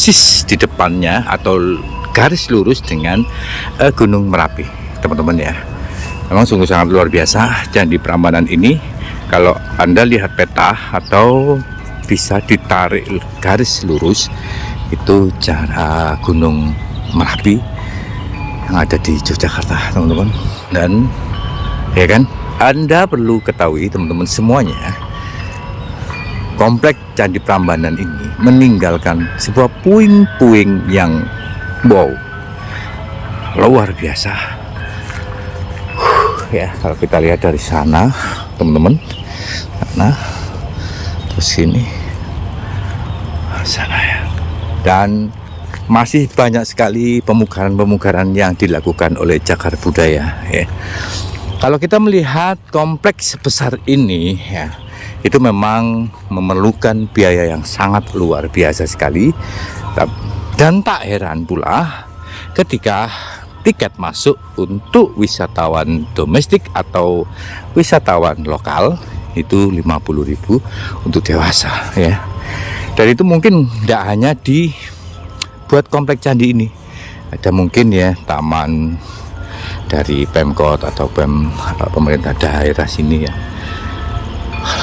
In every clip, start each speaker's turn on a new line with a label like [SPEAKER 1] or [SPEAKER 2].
[SPEAKER 1] persis di depannya atau garis lurus dengan Gunung Merapi, teman-teman ya. Memang sungguh sangat luar biasa Candi Prambanan ini. Kalau Anda lihat peta atau bisa ditarik garis lurus, itu Gunung Merapi yang ada di Yogyakarta, teman-teman. Dan ya kan, Anda perlu ketahui teman-teman semuanya, komplek Candi Prambanan ini meninggalkan sebuah puing-puing yang wow, luar biasa. Ya, kalau kita lihat dari sana, teman-teman, nah, terus sini, sana ya, dan masih banyak sekali pemugaran-pemugaran yang dilakukan oleh Cagar Budaya. Ya. Kalau kita melihat kompleks sebesar ini, ya, itu memang memerlukan biaya yang sangat luar biasa sekali. Dan tak heran pula ketika tiket masuk untuk wisatawan domestik atau wisatawan lokal itu 50.000 untuk dewasa ya. Dan itu mungkin tidak hanya dibuat komplek candi ini, ada mungkin ya taman dari Pemkot atau pemerintah daerah sini ya.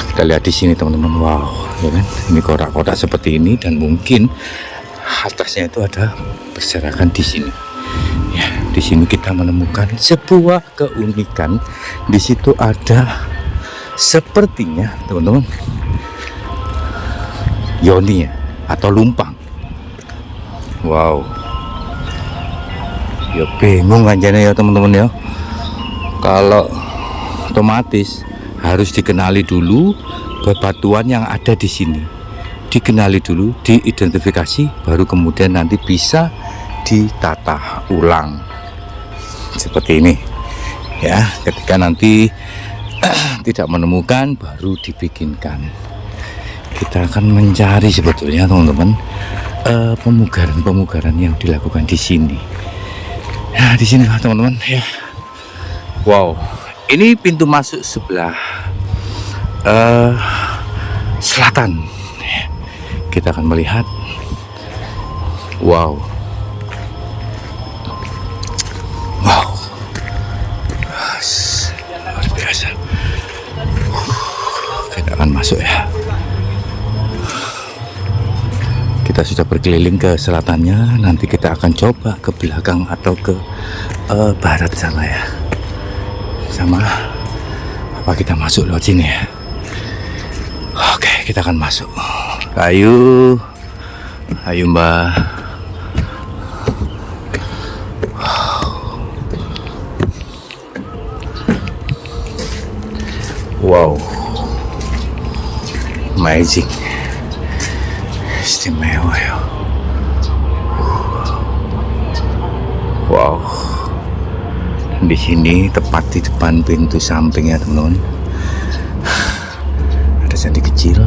[SPEAKER 1] Kita lihat di sini teman-teman, wow ya kan, ini kotak-kotak seperti ini, dan mungkin atasnya itu ada berserakan di sini. Ya, di sini kita menemukan sebuah keunikan. Di situ ada sepertinya teman-teman yoni ya, atau lumpang. Wow. Ya bingung aja ya teman-teman ya. Kalau otomatis harus dikenali dulu bebatuan yang ada di sini. Dikenali dulu, diidentifikasi, baru kemudian nanti bisa ditata ulang seperti ini ya. Ketika nanti tidak menemukan, baru dibikinkan. Kita akan mencari sebetulnya teman-teman pemugaran-pemugaran yang dilakukan di sini. Nah, di sini teman-teman ya. Wow, ini pintu masuk sebelah selatan. Kita akan melihat, wow, luar biasa. Kita akan masuk ya. Kita sudah berkeliling ke selatannya, nanti kita akan coba ke belakang atau ke barat sana ya. Sama apa kita masuk lewat sini ya. Oke, kita akan masuk. Ayo Mbak. Wow, amazing, istimewa ya. Wow, di sini tepat di depan pintu sampingnya teman-teman, ada candi kecil.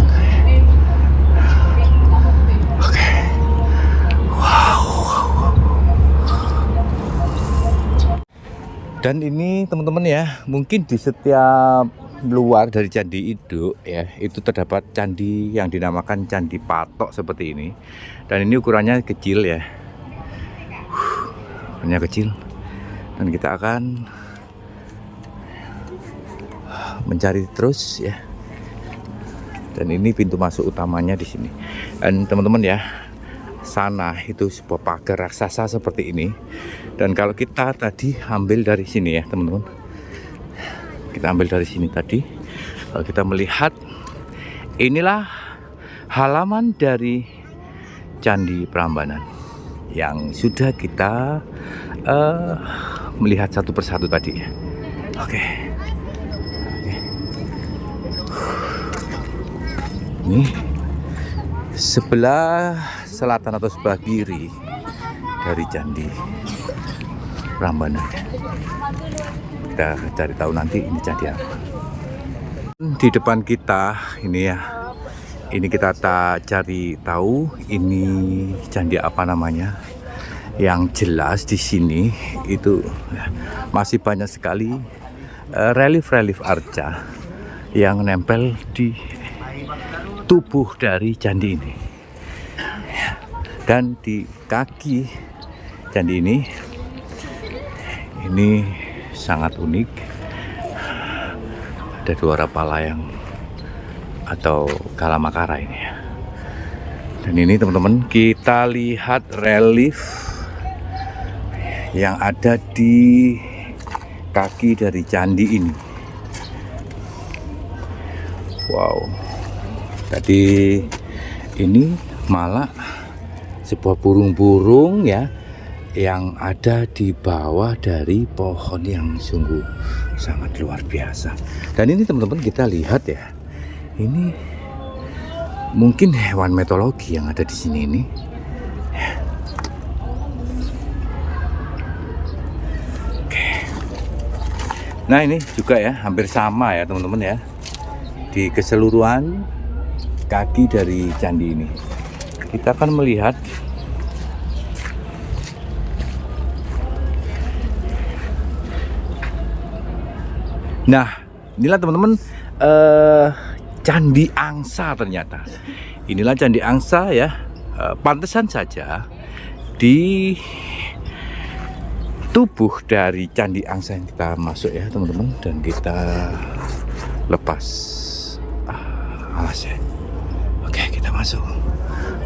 [SPEAKER 1] Dan ini teman-teman ya, mungkin di setiap luar dari Candi Induk ya, itu terdapat candi yang dinamakan Candi Patok seperti ini. Dan ini ukurannya kecil ya, ukurannya kecil. Dan kita akan mencari terus ya. Dan ini pintu masuk utamanya di sini. Dan teman-teman ya, sana itu sebuah pagar raksasa seperti ini. Dan kalau kita tadi ambil dari sini ya teman-teman, kita ambil dari sini tadi, kalau kita melihat, inilah halaman dari Candi Prambanan yang sudah kita melihat satu persatu tadi ya. Oke. Ini sebelah selatan atau sebelah kiri dari Candi Prambanan. Kita cari tahu nanti ini candi apa. Di depan kita ini ya, ini kita cari tahu ini candi apa namanya. Yang jelas di sini itu ya, masih banyak sekali relief-relief arca yang nempel di tubuh dari candi ini. Dan di kaki candi ini sangat unik. Ada 2 rapalayang atau kalamakara ini ya. Dan ini teman-teman, kita lihat relief yang ada di kaki dari candi ini. Wow. Tadi ini malah sebuah burung-burung ya yang ada di bawah dari pohon yang sungguh sangat luar biasa. Dan ini teman-teman, kita lihat ya, ini mungkin hewan mitologi yang ada di sini ini. Oke. Nah ini juga ya hampir sama ya teman-teman ya, di keseluruhan kaki dari candi ini. Kita akan melihat nah, inilah teman-teman Candi Angsa ternyata. Inilah Candi Angsa ya. Pantesan saja di tubuh dari Candi Angsa yang kita masuk ya teman-teman, dan kita lepas alasnya. Oke, kita masuk.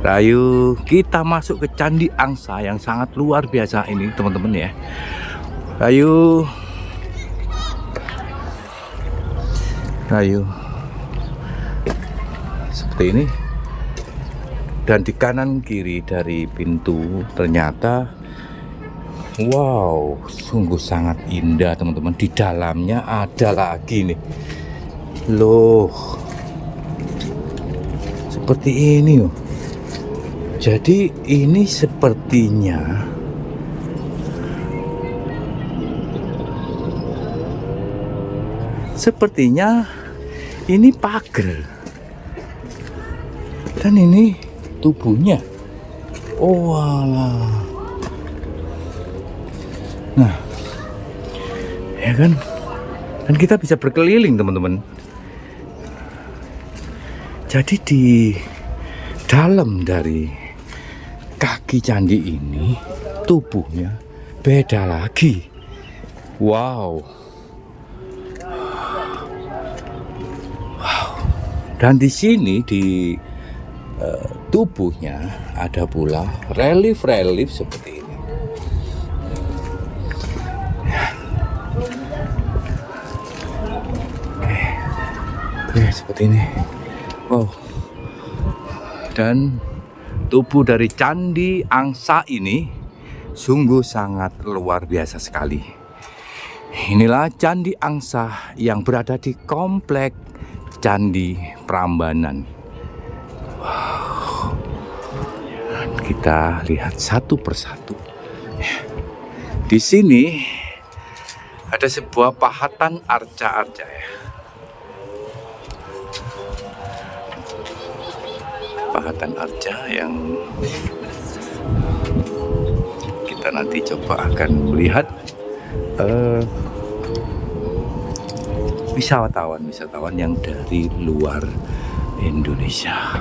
[SPEAKER 1] Ayo kita masuk ke Candi Angsa yang sangat luar biasa ini teman-teman ya. Ayo. Seperti ini. Dan di kanan kiri dari pintu ternyata wow, sungguh sangat indah teman-teman. Di dalamnya ada lagi nih loh, seperti ini loh. Jadi ini sepertinya ini pagar, dan ini tubuhnya. Oh alah. Nah ya kan, dan kita bisa berkeliling teman-teman. Jadi di dalam dari kaki candi ini tubuhnya beda lagi. Wow. Dan di sini di tubuhnya ada pula relief-relief seperti ini. Oke, seperti ini. Wow. Dan tubuh dari Candi Angsa ini sungguh sangat luar biasa sekali. Inilah Candi Angsa yang berada di komplek Candi Prambanan. Wow. Kita lihat satu persatu. Di sini ada sebuah pahatan arca-arca ya. Pahatan arca yang kita nanti coba akan melihat wisatawan yang dari luar Indonesia.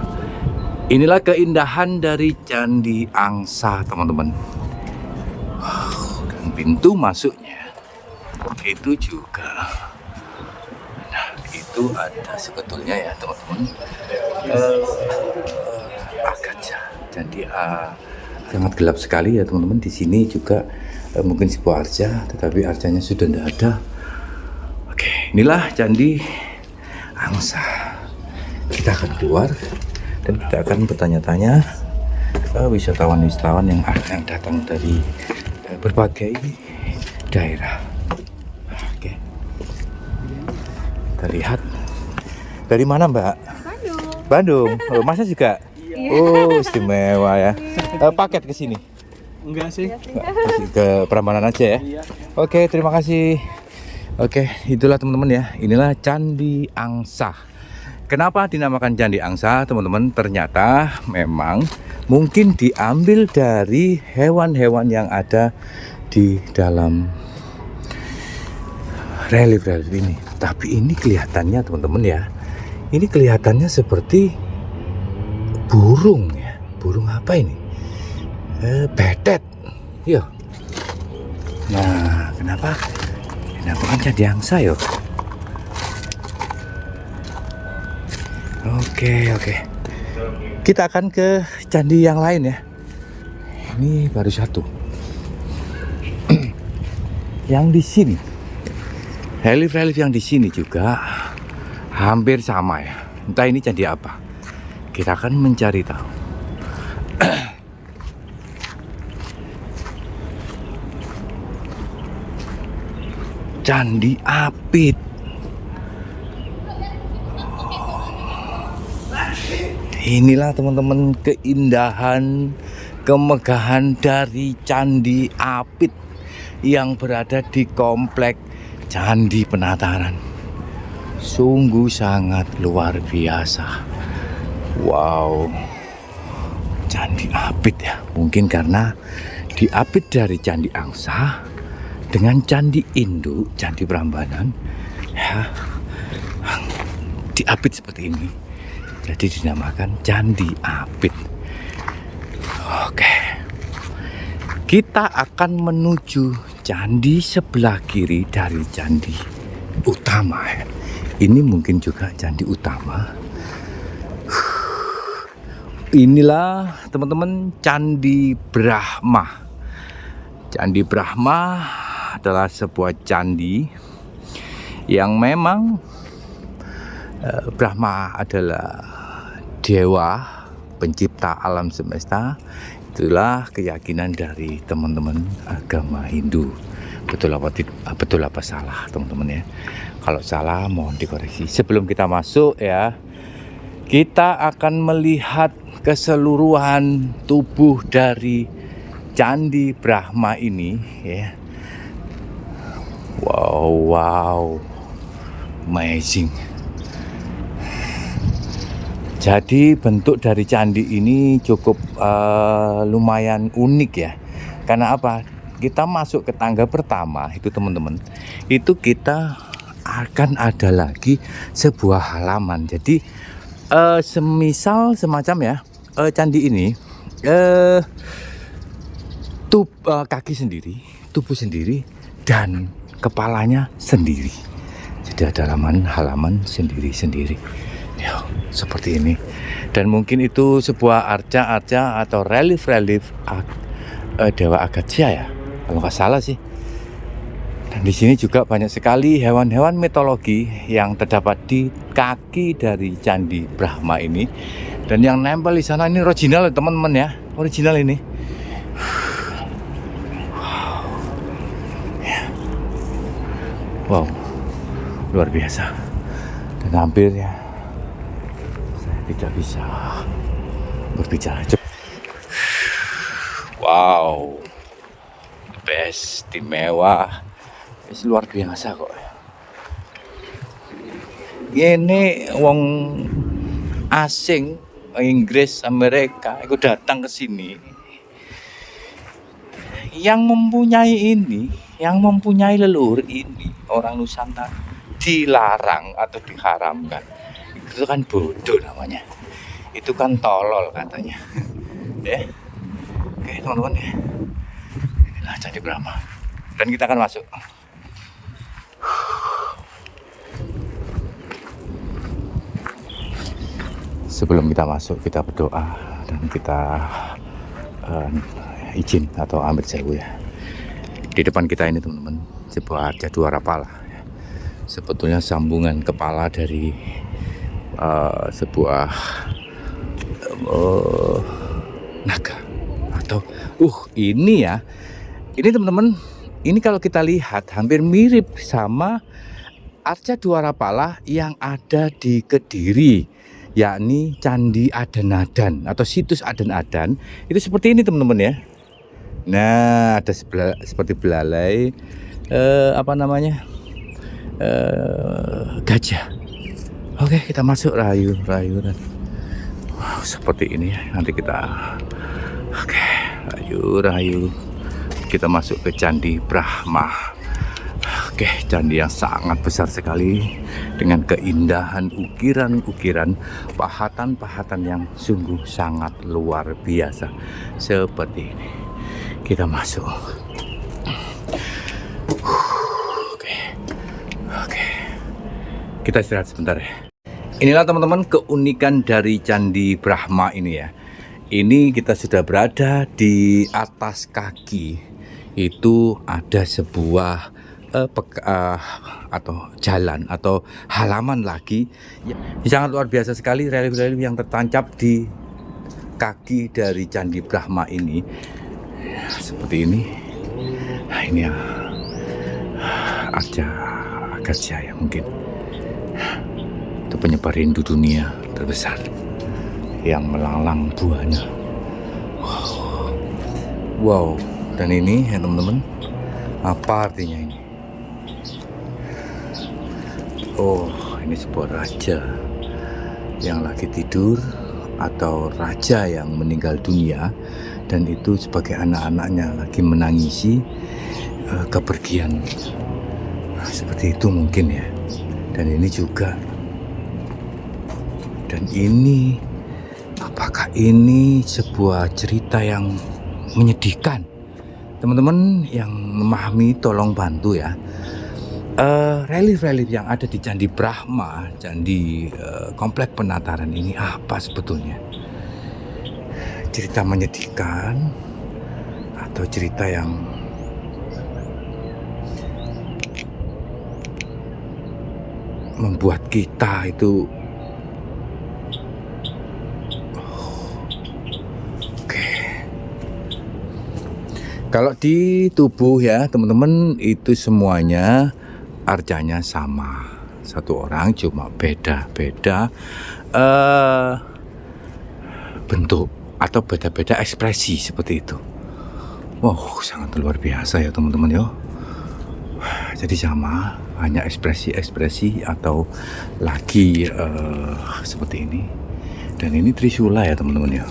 [SPEAKER 1] Inilah keindahan dari Candi Angsa teman-teman. Dan pintu masuknya itu juga, nah itu ada sebetulnya ya teman-teman, akaja. Jadi sangat gelap sekali ya teman-teman. Di sini juga mungkin sebuah arca, tetapi arcanya sudah tidak ada. Inilah Candi Angsa. Kita akan keluar dan kita akan bertanya-tanya ke wisatawan-wisatawan yang datang dari berbagai daerah. Oke. Kita lihat. Dari mana Mbak? Bandung. Oh, Masnya juga? Oh, istimewa ya. Paket ke sini?
[SPEAKER 2] Enggak sih.
[SPEAKER 1] Ke Prambanan aja ya?
[SPEAKER 2] Iya.
[SPEAKER 1] Oke, terima kasih. Oke, itulah teman-teman ya. Inilah Candi Angsa. Kenapa dinamakan Candi Angsa, teman-teman? Ternyata memang mungkin diambil dari hewan-hewan yang ada di dalam relief-relief ini. Tapi ini kelihatannya teman-teman ya, ini kelihatannya seperti burung ya. Burung apa ini? Betet. Yo. Nah, kenapa? Kenapa kan Candi Angsa yo? Oke. Kita akan ke candi yang lain ya. Ini baru satu. Yang di sini, relief yang di sini juga hampir sama ya. Entah ini candi apa. Kita akan mencari tahu. Candi Apit. Inilah teman-teman keindahan, kemegahan dari Candi Apit yang berada di komplek Candi Penataran. Sungguh sangat luar biasa. Wow, Candi Apit ya. Mungkin karena diapit dari Candi Angsa dengan Candi Induk, Candi Prambanan ya, diapit seperti ini. Jadi dinamakan Candi Apit. Oke, kita akan menuju candi sebelah kiri dari candi utama. Ini mungkin juga candi utama. Inilah teman-teman Candi Brahma. Candi Brahma adalah sebuah candi yang memang Brahma adalah dewa pencipta alam semesta. Itulah keyakinan dari teman-teman agama Hindu. Betul apa salah teman-teman ya? Kalau salah mohon dikoreksi. Sebelum kita masuk ya, kita akan melihat keseluruhan tubuh dari Candi Brahma ini ya. Wow, amazing. Jadi bentuk dari candi ini cukup lumayan unik ya. Karena apa? Kita masuk ke tangga pertama itu teman-teman. Itu kita akan ada lagi sebuah halaman. Jadi semisal semacam ya, candi ini kaki sendiri, tubuh sendiri, dan kepalanya sendiri. Jadi ada halaman sendiri-sendiri. Ya, seperti ini. Dan mungkin itu sebuah arca atau relief Dewa Agatsya ya, kalau nggak salah sih. Dan di sini juga banyak sekali hewan-hewan mitologi yang terdapat di kaki dari Candi Brahma ini. Dan yang nempel di sana ini original teman-teman ya, original ini. Wow, luar biasa. Dan hampir ya, tidak bisa berbicara. Wow, best, istimewa, luar biasa kok. Ini wong asing, Inggris, Amerika, itu datang ke sini. Yang mempunyai leluhur ini, orang Nusantara, dilarang atau diharamkan. Itu kan bodoh namanya, itu kan tolol katanya. Ya, oke teman-teman ya, inilah Candi Brahma dan kita akan masuk. Sebelum kita masuk, kita berdoa dan kita izin atau ambil sewu ya. Di depan kita ini teman-teman, sebuah arca dua rapala. Sebetulnya sambungan kepala dari sebuah naga atau ini ya, ini teman-teman, ini kalau kita lihat hampir mirip sama arca dua rapala yang ada di Kediri, yakni Candi Aden-Adan atau situs Aden-Adan. Itu seperti ini teman-teman ya. Nah, ada seperti belalai gajah. Oke, kita masuk rayu dan seperti ini ya. Nanti kita rayu kita masuk ke Candi Brahma. Oke, candi yang sangat besar sekali dengan keindahan ukiran-ukiran, pahatan-pahatan yang sungguh sangat luar biasa seperti ini. Kita masuk. Oke. Oke. Kita istirahat sebentar ya. Inilah teman-teman keunikan dari Candi Brahma ini ya. Ini kita sudah berada di atas kaki. Itu ada sebuah atau jalan atau halaman lagi. Sangat luar biasa sekali relief-relief yang tertancap di kaki dari Candi Brahma ini. Seperti ini. Nah, ini ya. Arca Akasya ya mungkin. Itu penyebar rindu dunia terbesar yang melanglang buana. Wow, dan ini ya teman-teman, apa artinya ini? Oh, ini sebuah raja yang lagi tidur atau raja yang meninggal dunia, dan itu sebagai anak-anaknya lagi menangisi kepergian. Nah, seperti itu mungkin ya. Dan ini juga. Dan ini, apakah ini sebuah cerita yang menyedihkan? Teman-teman yang memahami tolong bantu ya. Relief-relief yang ada di Candi Brahma, Candi Komplek Penataran ini apa sebetulnya? Cerita menyedihkan atau cerita yang membuat kita itu kalau di tubuh ya teman-teman itu semuanya arcanya sama. Satu orang cuma beda-beda bentuk atau beda-beda ekspresi seperti itu. Wow, sangat luar biasa ya teman-teman ya. Jadi sama, hanya ekspresi-ekspresi atau lagi seperti ini. Dan ini Trisula ya teman-teman ya.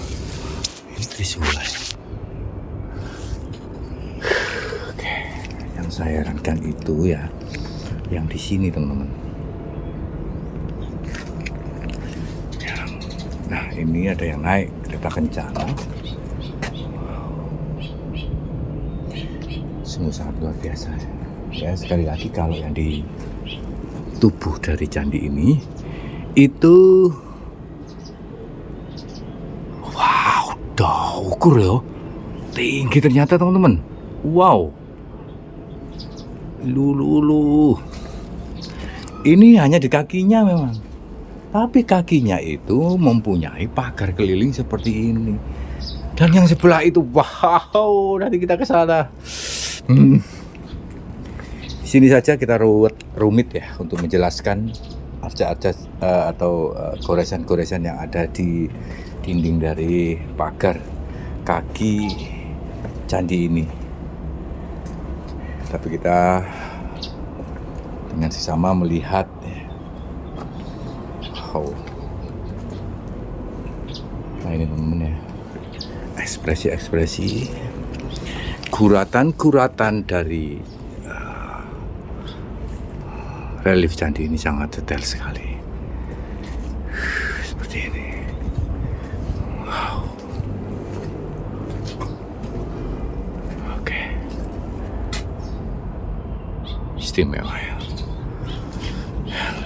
[SPEAKER 1] Ini Trisula ya. Oke, yang saya herankan itu ya yang di sini teman-teman. Nah, ini ada yang naik kereta kencana. Sungguh sangat luar biasa. Ya, sekali lagi kalau yang di tubuh dari candi ini itu wow, udah ukur ya. Tinggi ternyata teman-teman. Wow. Lulu. Ini hanya di kakinya memang. Tapi kakinya itu mempunyai pagar keliling seperti ini. Dan yang sebelah itu, wow, nanti kita ke sana. Di sini saja kita rumit ya untuk menjelaskan arca-arca atau goresan-goresan yang ada di dinding dari pagar kaki candi ini. Tapi kita dengan sesama melihat ya. Wow. Nah ini teman-teman ya, ekspresi-ekspresi, guratan-guratan dari relief candi ini sangat detail sekali. Seperti ini. Wow. Oke. Istimewa ya.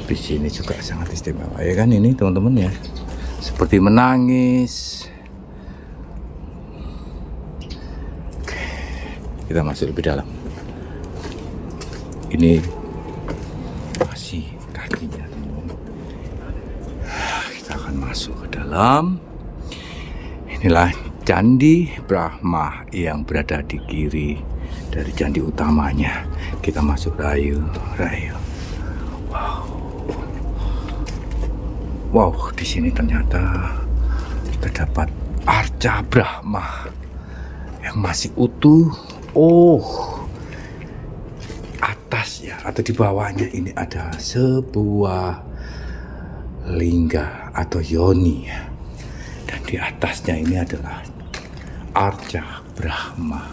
[SPEAKER 1] Di sini juga sangat istimewa ya kan ini teman-teman ya. Seperti menangis. Oke. Kita masuk lebih dalam. Ini masih kakinya teman-teman. Kita akan masuk ke dalam. Inilah Candi Brahma yang berada di kiri dari candi utamanya. Kita masuk rayu. Wow, di sini ternyata terdapat arca Brahma yang masih utuh. Oh, atas ya atau di bawahnya ini ada sebuah lingga atau yoni ya. Dan di atasnya ini adalah arca Brahma.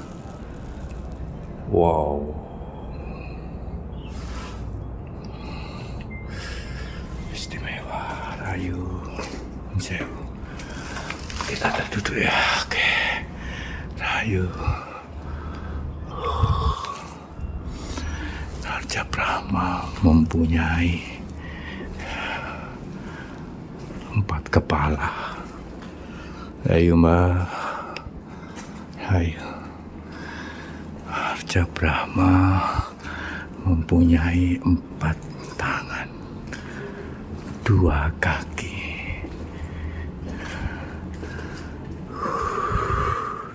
[SPEAKER 1] Wow. Rahayu Sewu. Kita duduk ya. Oke. Rahayu. Arca Brahma mempunyai 4 kepala. Rahayu Mbak. Rahayu. Arca Brahma mempunyai 4 tangan, 2 kaki.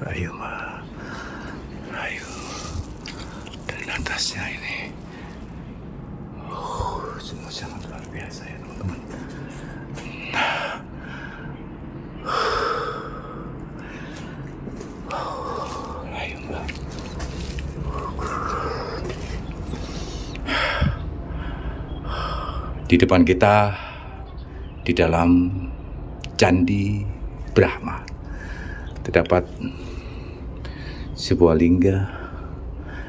[SPEAKER 1] Ayo Ma, ayo. Dan atasnya ini, semua sangat luar biasa ya teman-teman. Ayo Ma. Di depan kita, di dalam Candi Brahma, terdapat sebuah lingga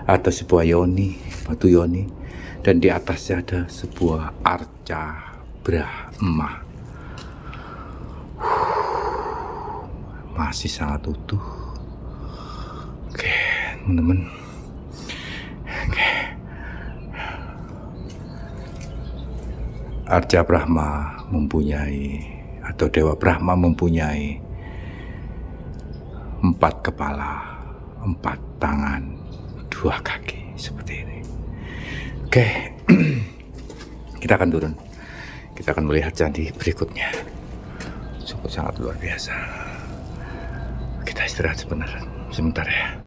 [SPEAKER 1] atau sebuah yoni, batu yoni, dan di atasnya ada sebuah arca Brahma. Masih sangat utuh. Oke, teman-teman. Oke. Arca Brahma mempunyai, atau Dewa Brahma mempunyai 4 kepala, 4 tangan, 2 kaki, seperti ini. Oke, kita akan turun. Kita akan melihat candi berikutnya. Sungguh sangat luar biasa. Kita istirahat sebentar ya.